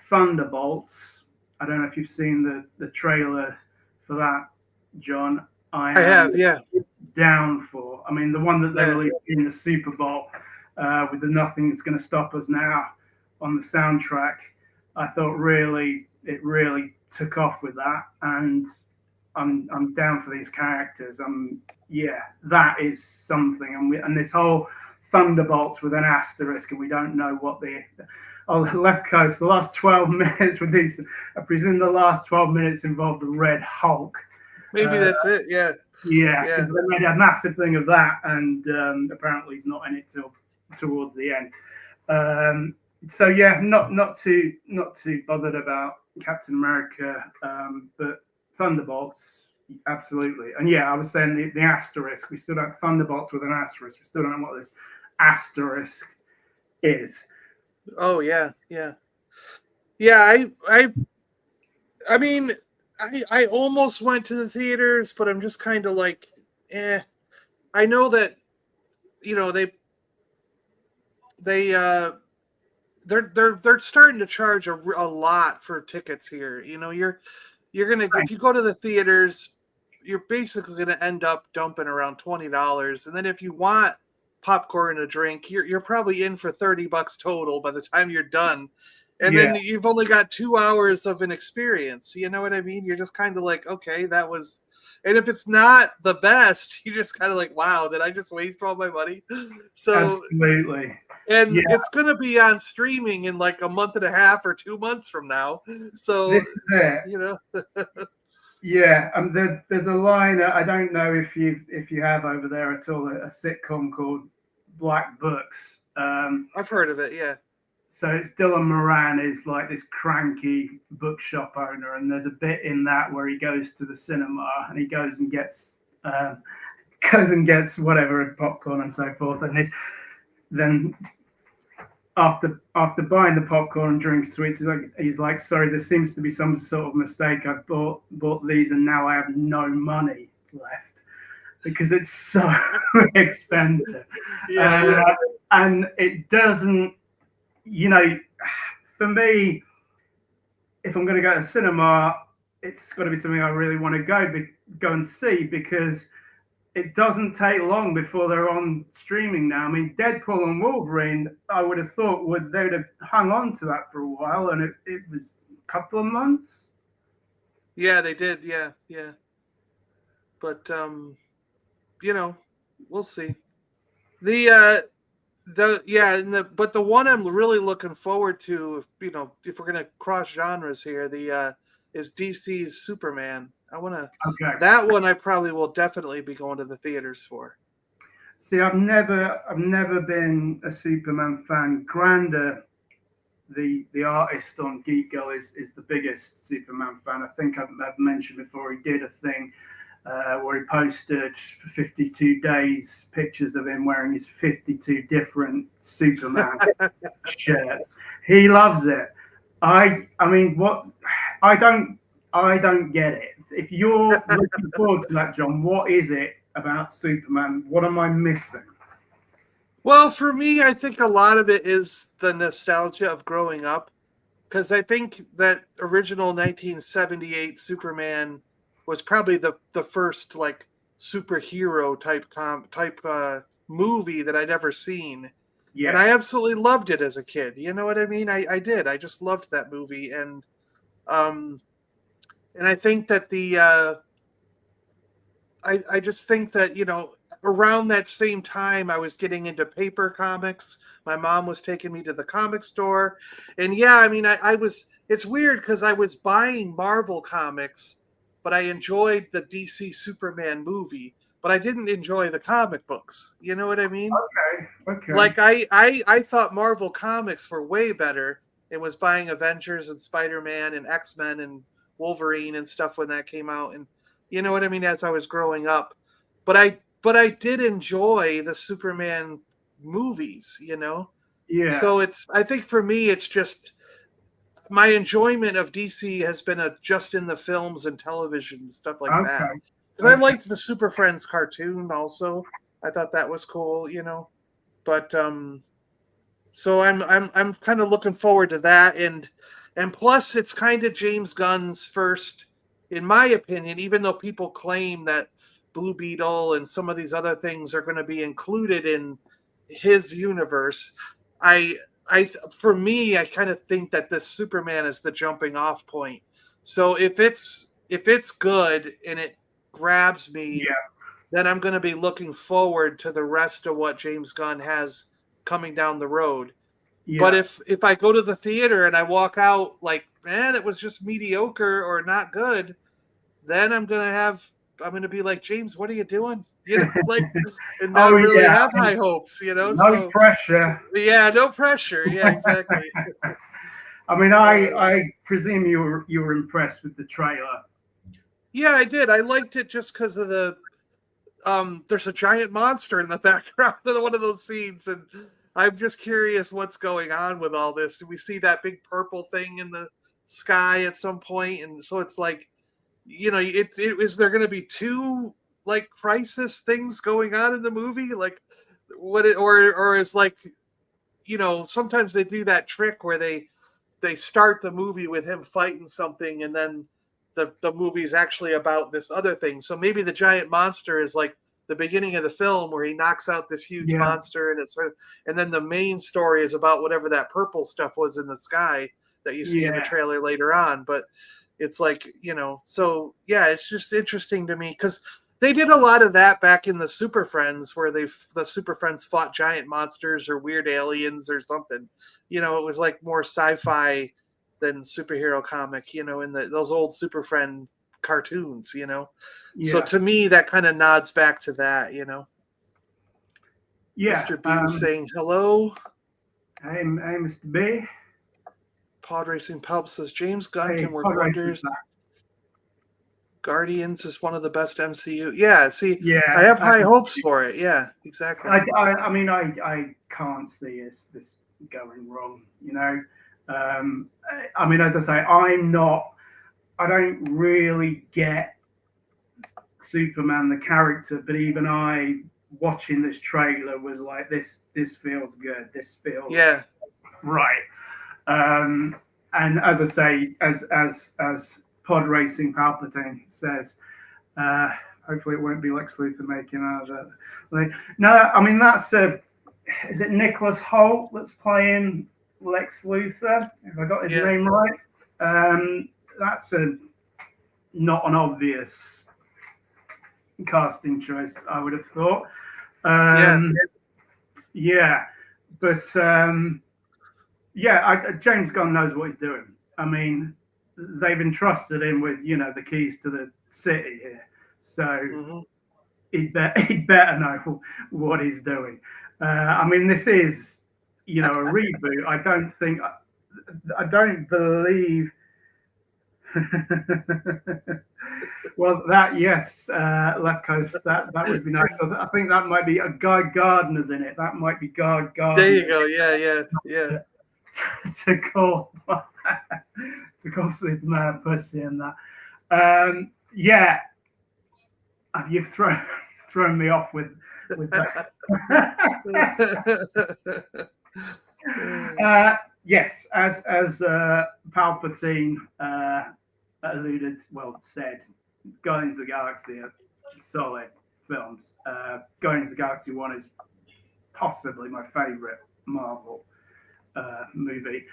Thunderbolts, I don't know if you've seen the trailer for that, John. I have, yeah. Down for. I mean, the one that they released in the Super Bowl with the "Nothing's Gonna Stop Us Now" on the soundtrack, I thought it really took off with that, and I'm down for these characters. That is something, and this whole Thunderbolts with an asterisk, and we don't know what left coast. The last 12 minutes with these, I presume the last 12 minutes involved the Red Hulk. Maybe that's it. Yeah. Yeah, because they made a massive thing of that, and apparently he's not in it till towards the end. So yeah, not too bothered about Captain America, but Thunderbolts, Absolutely. And yeah, I was saying the asterisk. We still don't Thunderbolts with an asterisk. We still don't know what this asterisk is. Oh yeah, yeah, yeah. I mean, I almost went to the theaters, but I'm just kind of like, eh. I know that they they're starting to charge a lot for tickets here. You're gonna, if you go to the theaters, you're basically gonna end up dumping around $20, and then if you want popcorn and a drink, you're probably in for $30 total by the time you're done, and Yeah, then you've only got 2 hours of an experience. You know what I mean? You're just kind of like, okay, that was. And if it's not the best, you just kind of like, wow, did I just waste all my money? So, absolutely. and Yeah, it's going to be on streaming in like a month and a half or 2 months from now. So, this is it. you know, Yeah, there's a line. I don't know if you have over there at all a sitcom called Black Books. I've heard of it. Yeah. So it's Dylan Moran is like this cranky bookshop owner, and there's a bit in that where he goes to the cinema and he um, goes and gets whatever popcorn and so forth, and then after buying the popcorn and drinking sweets, he's like, sorry, there seems to be some sort of mistake. I bought these and now I have no money left because it's so expensive. Yeah. And it doesn't, for me, if I'm going to go to cinema, it's got to be something I really want to go and see, because it doesn't take long before they're on streaming now. I mean, Deadpool and Wolverine, I would have thought they would have hung on to that for a while, and it was a couple of months. Yeah, they did. Yeah, yeah. But we'll see. But the one I'm really looking forward to, if we're gonna cross genres here, is DC's Superman. Okay. That one I probably will definitely be going to the theaters for. See, I've never been a Superman fan. Grander, the artist on Geek-Girl, is the biggest Superman fan. I think I've mentioned before, he did a thing where he posted 52 days pictures of him wearing his 52 different Superman shirts. He loves it. I mean, what I don't get it. If you're looking forward to that, John, what is it about Superman? What am I missing? Well, for me, I think a lot of it is the nostalgia of growing up, because I think that original 1978 Superman was probably the first like superhero type movie that I'd ever seen, Yeah, and I absolutely loved it as a kid. You know what I mean? I did. I just loved that movie, um, and I think that I just think that, around that same time I was getting into paper comics. My mom was taking me to the comic store. And yeah, I mean, I was, it's weird because I was buying Marvel comics, but I enjoyed the DC Superman movie, but I didn't enjoy the comic books. You know what I mean? okay. Like I thought Marvel comics were way better. It was buying Avengers and Spider-Man and X-Men and Wolverine and stuff when that came out, and you know what I mean, as I was growing up. But I did enjoy the Superman movies. Yeah, So I think for me it's just my enjoyment of DC has been just in the films and television and stuff like that. okay, Because I liked the Super Friends cartoon also. I thought that was cool. But so I'm kind of looking forward to that, and plus it's kind of James Gunn's first, in my opinion, even though people claim that Blue Beetle and some of these other things are going to be included in his universe. For me, I kind of think that this Superman is the jumping off point. So if it's good and it grabs me, yeah, then I'm going to be looking forward to the rest of what James Gunn has coming down the road. But yeah. if I go to the theater and I walk out like, man, it was just mediocre or not good, then I'm gonna be like, James, what are you doing? Like, and not Oh really yeah, have high hopes. no So pressure. yeah, no pressure. Yeah, exactly. I mean, I presume you were impressed with the trailer. Yeah, I did. I liked it just because of the there's a giant monster in the background of one of those scenes, and I'm just curious what's going on with all this. We see that big purple thing in the sky at some point, and so it's like, is there going to be two like crisis things going on in the movie? Like, or is like, sometimes they do that trick where they start the movie with him fighting something, and then the movie's actually about this other thing. So maybe the giant monster is like the beginning of the film where he knocks out this huge Yeah, monster, and and then the main story is about whatever that purple stuff was in the sky that you see in the yeah, trailer later on. But it's like, so yeah, it's just interesting to me because they did a lot of that back in the Super Friends, where the Super Friends fought giant monsters or weird aliens or something. It was like more sci-fi than superhero comic, in those old Super Friend cartoons. So yeah, to me, that kind of nods back to that. yeah. Mr. B saying hello. Hey, Mr. B. Pod Racing Pulp says James Gunn Hey, can work pod racing wonders. back. Guardians is one of the best MCU. Yeah, see, I Yeah, have high hopes for it. Yeah, exactly. I mean, I can't see this going wrong. I mean, as I say, I don't really get Superman the character, but even I watching this trailer was like, this feels good. This feels Yeah, right. Um, and as I say, as Pod Racing Palpatine says, uh, hopefully it won't be Lex Luthor making out of it. Like, no, I mean is it Nicholas Hoult that's playing Lex Luthor? If I got his yeah, name right, that's a not an obvious casting choice, I would have thought. yeah, Um, yeah, but yeah, James Gunn knows what he's doing. I mean, they've entrusted him with the keys to the city here, so hmm he'd better know what he's doing. I mean, this is a reboot. I don't believe. Well, yes, left coast. That would be nice. So I think that might be a Guy Gardner's in it. That might be Guy There you Gardner go. Yeah, yeah, yeah. to call to call Superman a pussy and that. Yeah, you've thrown me off with that. Yes, as Palpatine said, Guardians of the Galaxy are solid films. Guardians of the Galaxy 1 is possibly my favorite Marvel movie.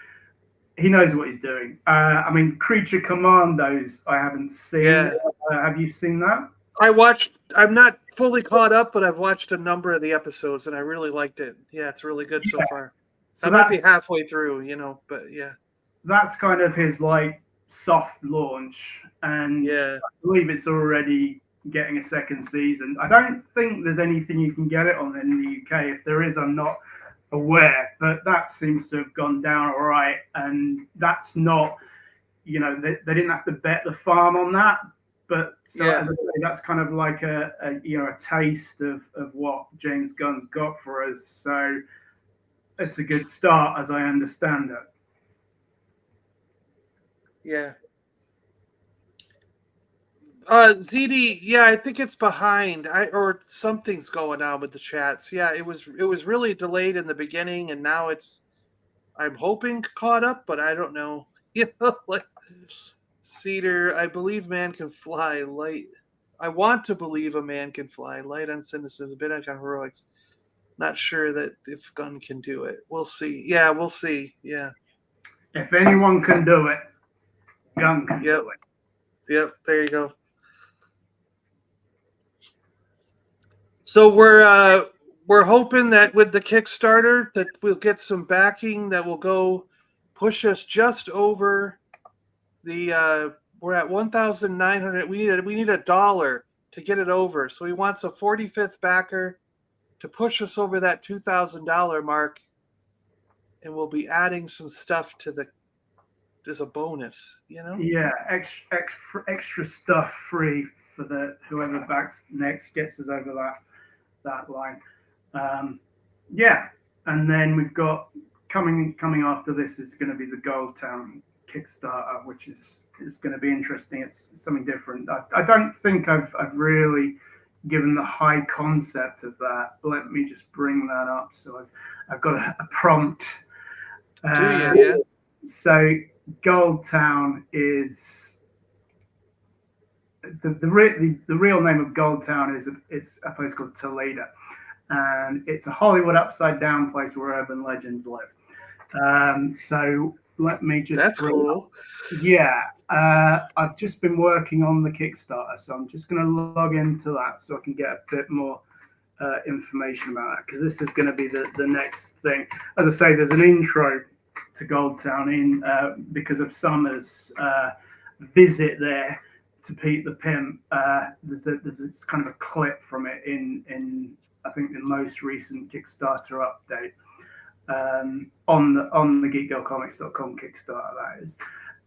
He knows what he's doing. I mean, Creature Commandos, I haven't seen. Yeah. Have you seen that? I'm not fully caught up, but I've watched a number of the episodes and I really liked it. Yeah, it's really good so far. So I might be halfway through, but yeah. that's kind of his like soft launch, and Yeah. I believe it's already getting a second season. I don't think there's anything you can get it on in the UK. If there is, I'm not aware, but that seems to have gone down all right. And that's not, they didn't have to bet the farm on that. But so Yeah. as I say, that's kind of like a taste of what James Gunn's got for us. So it's a good start, as I understand it. Yeah. ZD, yeah, I think it's behind. Or something's going on with the chats. Yeah, it was really delayed in the beginning, and now I'm hoping caught up, but I don't know. Like Cedar, I believe man can fly light. I want to believe a man can fly light on cynicism, a bit on heroics. Not sure that if Gunn can do it. We'll see. Yeah, we'll see. Yeah. If anyone can do it, Gunn can Yep. do it. Yep. There you go. So we're hoping that with the Kickstarter that we'll get some backing that will go push us just over the we're at 1,900. We need a dollar to get it over. So he wants a 45th backer to push us over that $2,000 mark, and we'll be adding some stuff to as a bonus, Yeah, extra stuff free for whoever backs next gets us over that line. Yeah, and then we've got coming after this is going to be the Gold Town Kickstarter, which is going to be interesting. It's something different. I don't think I've really given the high concept of that. Let me just bring that up. So I've got a prompt. Do you? Yeah. So Gold Town is the real name of Gold Town is it's a place called Toledo, and it's a Hollywood upside down place where urban legends live. So let me just. That's cool. Yeah, I've just been working on the Kickstarter, so I'm just going to log into that so I can get a bit more information about that, because this is going to be the next thing. As I say, there's an intro to Gold Town in because of Summer's visit there to Pete the Pimp. There's kind of a clip from it in I think the most recent Kickstarter update on the Geek-Girl-Comics.com Kickstarter, that is.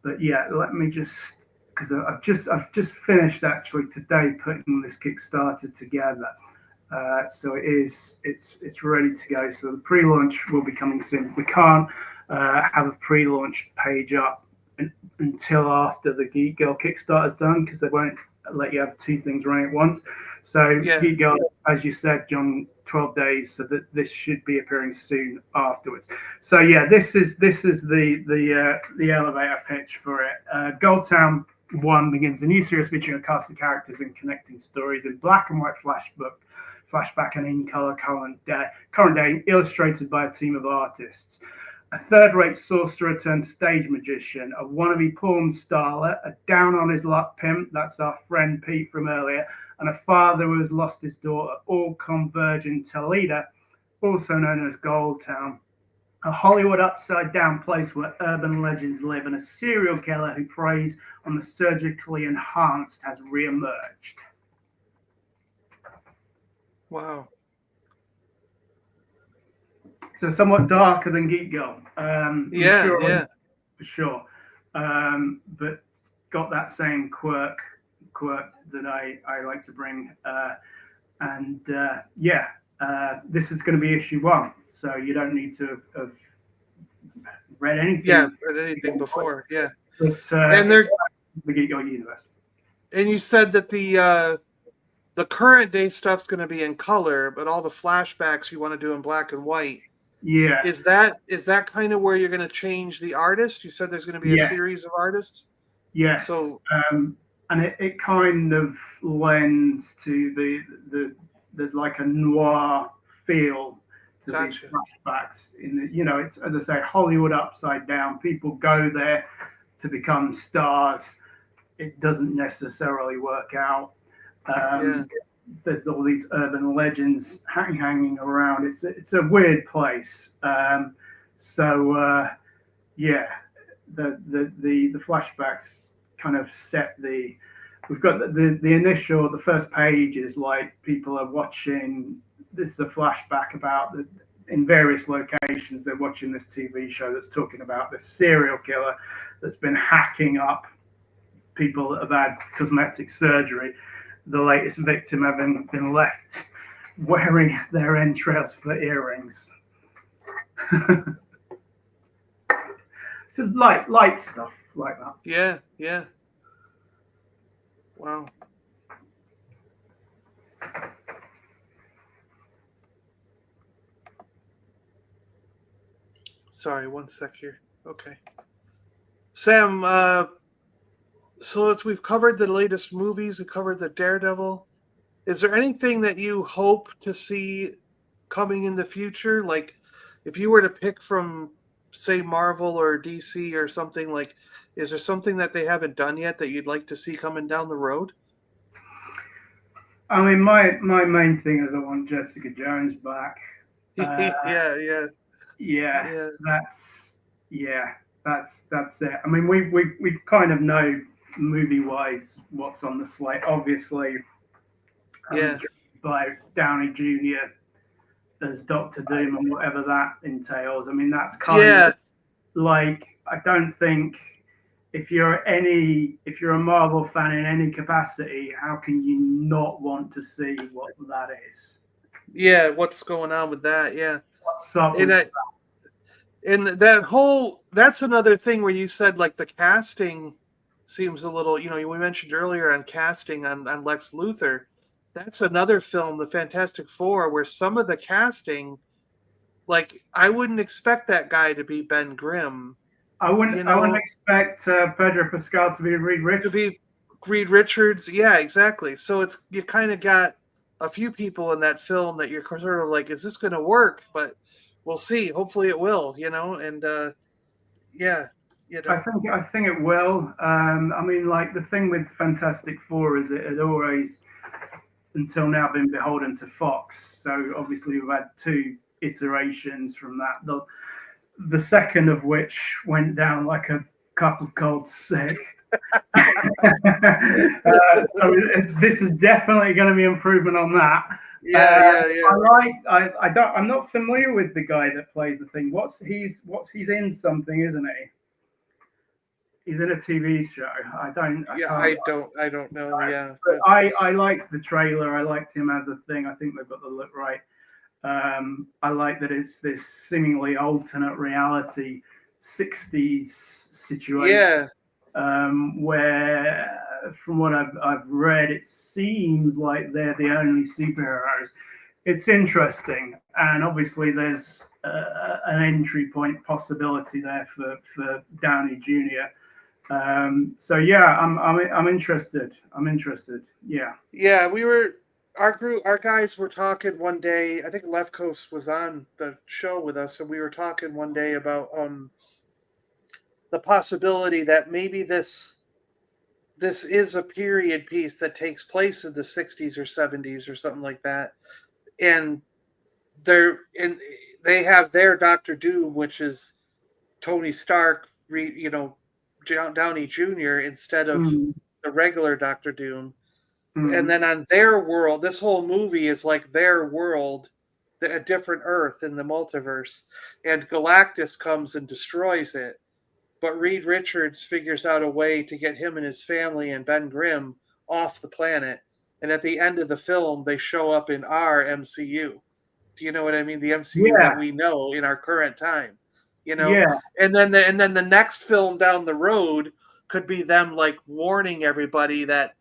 But yeah, let me just, because I've just finished actually today putting this Kickstarter together. So it's ready to go. So the pre-launch will be coming soon. We can't have a pre-launch page up until after the Geek Girl Kickstarter is done, because they won't let you have two things running at once. So yeah. Geek Girl, as you said, John, 12 days, so that this should be appearing soon afterwards. So yeah, this is the elevator pitch for it. Gold Town 1 begins the new series featuring a cast of characters and connecting stories in black and white flashback and in color current day, illustrated by a team of artists. A third-rate sorcerer turned stage magician, a wannabe porn starlet, a down-on-his-luck pimp, that's our friend Pete from earlier, and a father who has lost his daughter, all converge in Toledo, also known as Gold Town, a Hollywood upside-down place where urban legends live, and a serial killer who preys on the surgically enhanced has re-emerged. Wow. So somewhat darker than Geek Girl. Yeah. For sure. But got that same quirk that I like to bring. This is going to be issue 1, so you don't need to have read anything. Yeah, read anything before. Yeah. But and they're the Geek Girl universe. And you said that the current day stuff's going to be in color, but all the flashbacks you want to do in black and white. Yeah. Is that kind of where you're going to change the artist? You said there's going to be a series of artists? Yes. So and it kind of lends to the there's like a noir feel to these flashbacks. It's, as I say, Hollywood upside down. People go there to become stars. It doesn't necessarily work out. There's all these urban legends hanging around. It's a weird place. The flashbacks kind of set the. We've got the first page is like people are watching. This is a flashback about in various locations they're watching this TV show that's talking about this serial killer that's been hacking up people that have had cosmetic surgery. The latest victim having been left wearing their entrails for earrings. So light stuff like that. Yeah. Wow. Sorry, one sec here. Okay. Sam, so we've covered the latest movies, we covered the Daredevil. Is there anything that you hope to see coming in the future? Like, if you were to pick from, say, Marvel or DC or something, like, is there something that they haven't done yet that you'd like to see coming down the road? I mean, my main thing is I want Jessica Jones back. Yeah. That's it. I mean, we kind of know movie wise what's on the slate. Obviously, by Downey Jr. as Doctor Doom and whatever that entails. I mean, that's kind of like, I don't think if you're a Marvel fan in any capacity, how can you not want to see what that is? Yeah, what's going on with that? Yeah. What's up And with I, and that whole that's another thing where you said like the casting seems a little, we mentioned earlier on casting on Lex Luthor. That's another film, The Fantastic Four, where some of the casting, like I wouldn't expect that guy to be Ben Grimm, I wouldn't expect Pedro Pascal to be Reed to Richards. be Reed Richards. Yeah, exactly. So it's you kind of got a few people in that film that you're sort of like, is this going to work? But we'll see. Hopefully it will, and yeah, I think it will. I mean, like the thing with Fantastic Four is it had always until now been beholden to Fox. So obviously we've had two iterations from that. The second of which went down like a cup of cold sick. So this is definitely going to be improvement on that. yeah. I'm not familiar with the guy that plays the thing. He's in something, isn't he? He's in a TV show. I Yeah, can't. I don't know. Yeah, But I liked the trailer. I liked him as a thing. I think they've got the look right. I like that it's this seemingly alternate reality 60s situation yeah, where, from what I've read, it seems like they're the only superheroes. It's interesting, and obviously there's an entry point possibility there for Downey Jr. So yeah, I'm interested. I'm interested. Yeah. yeah. Our guys were talking one day. I think Left Coast was on the show with us, and we were talking one day about the possibility that maybe this is a period piece that takes place in the 60s or 70s or something like that, and they're and they have their Doctor Doom, which is Tony Stark, Downey Jr. instead of Mm, the regular Doctor Doom. And mm, then on their world, this whole movie is like their world, a different Earth in the multiverse, and Galactus comes and destroys it. But Reed Richards figures out a way to get him and his family and Ben Grimm off the planet. And at the end of the film, they show up in our MCU. Do you know what I mean? The MCU that yeah. we know in our current time, you know. Yeah. And then the next film down the road could be them like warning everybody that,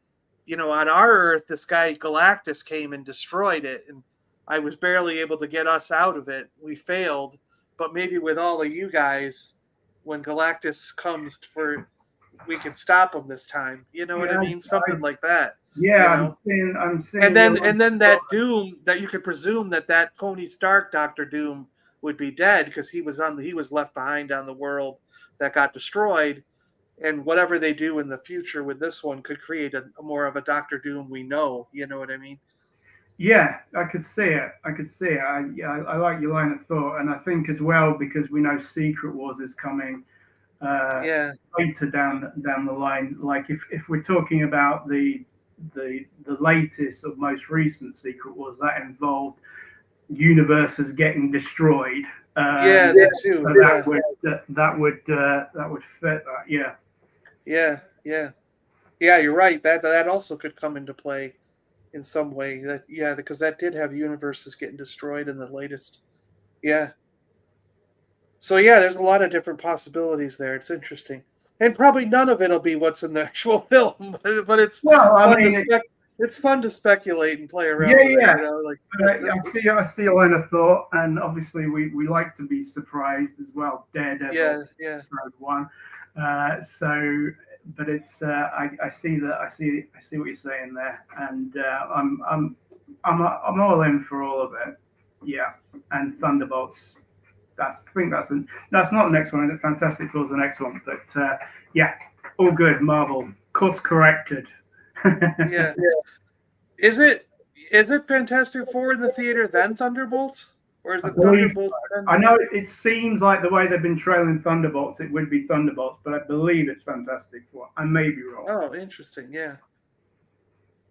on our Earth, this guy Galactus came and destroyed it, and I was barely able to get us out of it. We failed, but maybe with all of you guys, when Galactus comes for, we can stop him this time. You know what I Yeah. mean? Something like that. Yeah. You know. I'm And seeing then your. and then that Doom that you could presume that Tony Stark Doctor Doom would be dead because he was left behind on the world that got destroyed, and whatever they do in the future with this one could create a more of a Doctor Doom we know. You know what I mean? Yeah, I could see it. I could see it. I like your line of thought, and I think as well because we know Secret Wars is coming uh, Yeah, later down the line. Like if we're talking about the latest or most recent Secret Wars, that involved universes getting destroyed. yeah, Yeah. that too. So Yeah, that would fit that. Yeah. yeah. Yeah, you're right. That also could come into play in some way. That yeah, because that did have universes getting destroyed in the latest. Yeah. So yeah, there's a lot of different possibilities there. It's interesting, and probably none of it'll be what's in the actual film, but it's Well, I fun to mean, it's fun to speculate and play yeah, around with it. yeah. Like I see a line of thought, and obviously we like to be surprised as well. Daredevil, yeah, episode one. So, but it's I see that I see what you're saying there, and I'm all in for all of it. Yeah, and Thunderbolts. That's not the next one. Is it? Fantastic Four's the next one, but yeah, all good. Marvel course corrected. yeah. Is it Fantastic Four in the theater then Thunderbolts, or is I it believe Thunderbolts then? I know it seems like the way they've been trailing Thunderbolts, it would be Thunderbolts, but I believe it's Fantastic Four. I may be wrong. Oh, interesting. Yeah,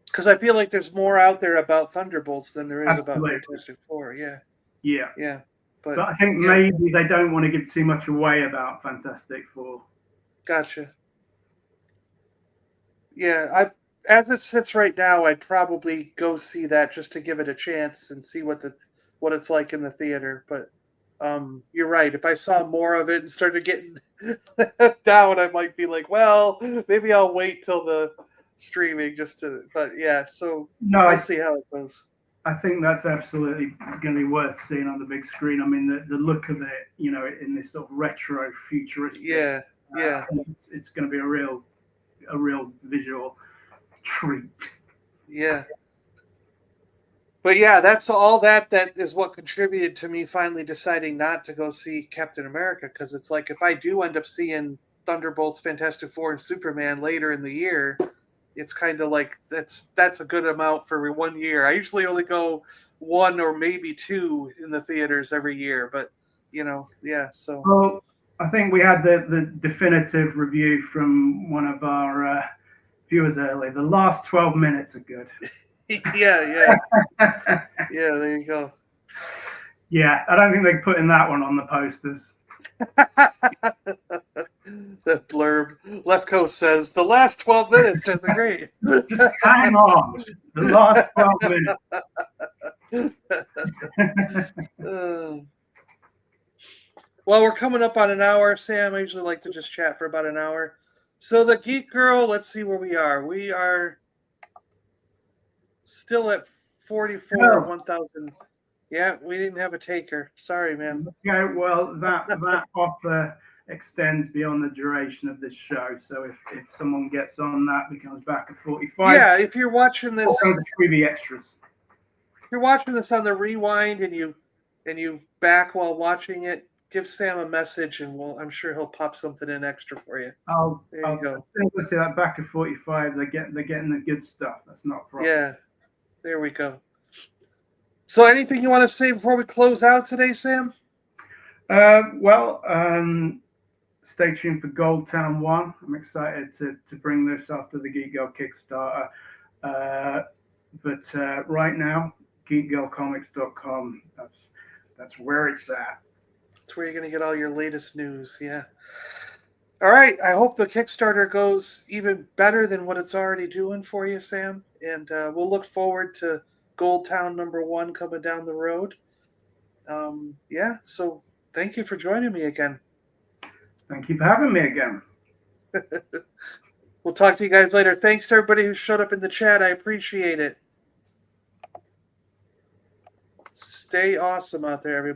because I feel like there's more out there about Thunderbolts than there is about Absolutely. Fantastic Four. Yeah, Yeah. yeah. But But I think yeah, maybe they don't want to give too much away about Fantastic Four. gotcha. Yeah, as it sits right now, I'd probably go see that just to give it a chance and see what it's like in the theater. But you're right. If I saw more of it and started getting down, I might be like, well, maybe I'll wait till the streaming just to. But yeah, so No, we'll see how it goes. I think that's absolutely going to be worth seeing on the big screen. I mean, the look of it, in this sort of retro futuristic, Yeah, I yeah. think it's going to be a real visual treat. Yeah. But yeah, that's all that is what contributed to me finally deciding not to go see Captain America, because it's like if I do end up seeing Thunderbolts, Fantastic Four, and Superman later in the year, it's kind of like that's a good amount for 1 year. I usually only go one or maybe two in the theaters every year, but yeah. So Well, I think we had the definitive review from one of our viewers earlier. The last 12 minutes are good. yeah, yeah. There you go. Yeah, I don't think they put in that one on the posters. The blurb. Left Coast says the last 12 minutes are the great. Just hang on. The last 12 minutes. Well, we're coming up on an hour, Sam. I usually like to just chat for about an hour. So the Geek-Girl, let's see where we are. We are still at 44, 1,000. Yeah, we didn't have a taker. Sorry, man. Okay, well, that offer extends beyond the duration of this show. So if someone gets on that, becomes back at 45. Yeah, if you're watching this, the freebie extras. If you're watching this on the rewind and you back while watching it, give Sam a message and I'm sure he'll pop something in extra for you. There you go. Let's see that back at 45. They're getting the good stuff. That's not a problem. Yeah, there we go. So, anything you want to say before we close out today, Sam? Stay tuned for Gold Town 1. I'm excited to bring this after the Geek-Girl Kickstarter. But right now, geekgirlcomics.com. That's where it's at. That's where you're going to get all your latest news. Yeah. All right. I hope the Kickstarter goes even better than what it's already doing for you, Sam. And we'll look forward to Gold Town #1 coming down the road. Yeah. So thank you for joining me again. Thank you for having me again. We'll talk to you guys later. Thanks to everybody who showed up in the chat. I appreciate it. Stay awesome out there, everybody.